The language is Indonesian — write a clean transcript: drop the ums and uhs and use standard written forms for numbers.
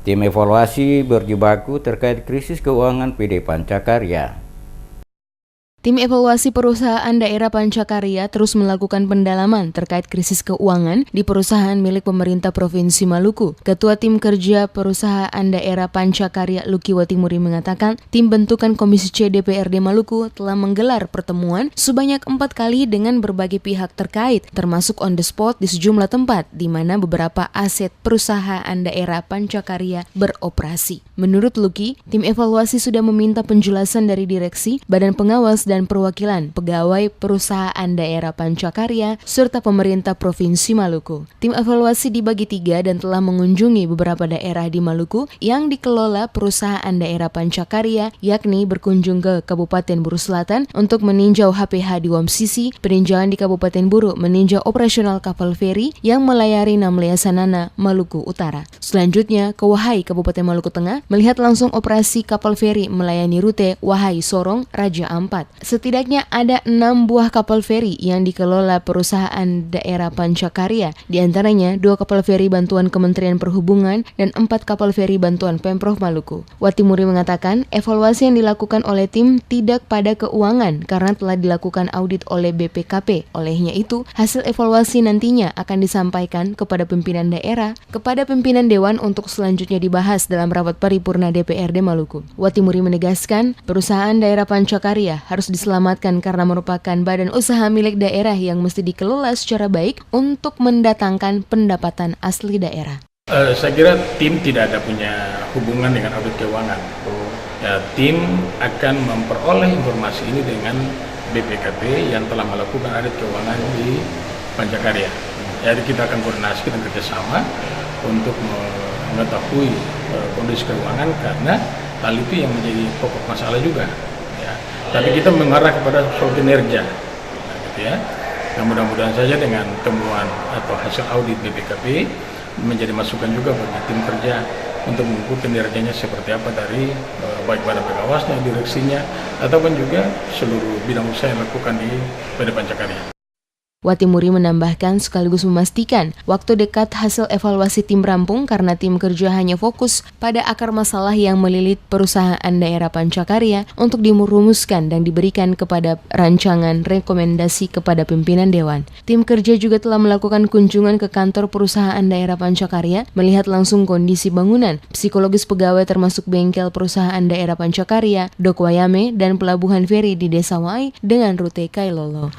Tim evaluasi berjibaku terkait krisis keuangan PD Pancakarya. Tim evaluasi perusahaan daerah Pancakarya terus melakukan pendalaman terkait krisis keuangan di perusahaan milik pemerintah Provinsi Maluku. Ketua Tim Kerja Perusahaan Daerah Pancakarya Lucky Watimuri mengatakan, tim bentukan Komisi C DPRD Maluku telah menggelar pertemuan sebanyak 4 kali dengan berbagai pihak terkait, termasuk on the spot di sejumlah tempat di mana beberapa aset perusahaan daerah Pancakarya beroperasi. Menurut Lucky, tim evaluasi sudah meminta penjelasan dari direksi, badan pengawas dan perwakilan pegawai perusahaan daerah Pancakarya serta pemerintah Provinsi Maluku. Tim evaluasi dibagi 3 dan telah mengunjungi beberapa daerah di Maluku yang dikelola perusahaan daerah Pancakarya, yakni berkunjung ke Kabupaten Buru Selatan untuk meninjau HPH di Wamsisi, peninjauan di Kabupaten Buru meninjau operasional kapal feri yang melayari Namlea Sanana, Maluku Utara. Selanjutnya ke Wahai, Kabupaten Maluku Tengah, melihat langsung operasi kapal feri melayani rute Wahai Sorong, Raja Ampat. Setidaknya ada 6 buah kapal feri yang dikelola perusahaan daerah Pancakarya, di antaranya 2 kapal feri bantuan Kementerian Perhubungan dan 4 kapal feri bantuan Pemprov Maluku. Watimuri mengatakan, evaluasi yang dilakukan oleh tim tidak pada keuangan karena telah dilakukan audit oleh BPKP. Olehnya itu, hasil evaluasi nantinya akan disampaikan kepada pimpinan daerah, kepada pimpinan dewan untuk selanjutnya dibahas dalam rapat paripurna DPRD Maluku. Watimuri menegaskan, perusahaan daerah Pancakarya harus diselamatkan karena merupakan badan usaha milik daerah yang mesti dikelola secara baik untuk mendatangkan pendapatan asli daerah. Saya kira tim tidak ada punya hubungan dengan audit keuangan. Ya, tim akan memperoleh informasi ini dengan BPKP yang telah melakukan audit keuangan di Pancakarya. Jadi kita akan koordinasi dan kerjasama untuk mengetahui kondisi keuangan karena hal itu yang menjadi pokok masalah juga. Tapi kita mengarah kepada soal kinerja, gitu ya. Nah, mudah-mudahan saja dengan temuan atau hasil audit BPKP menjadi masukan juga bagi tim kerja untuk mengukur kinerjanya seperti apa dari baik badan pengawasnya, direksinya, ataupun juga seluruh bidang usaha yang dilakukan di PD Pancakarya. Watimuri menambahkan sekaligus memastikan waktu dekat hasil evaluasi tim rampung karena tim kerja hanya fokus pada akar masalah yang melilit perusahaan daerah Pancakarya untuk dirumuskan dan diberikan kepada rancangan rekomendasi kepada pimpinan dewan. Tim kerja juga telah melakukan kunjungan ke kantor perusahaan daerah Pancakarya, melihat langsung kondisi bangunan, psikologis pegawai termasuk bengkel perusahaan daerah Pancakarya, Dok Wayame, dan pelabuhan feri di Desa Wai dengan rute Kailolo.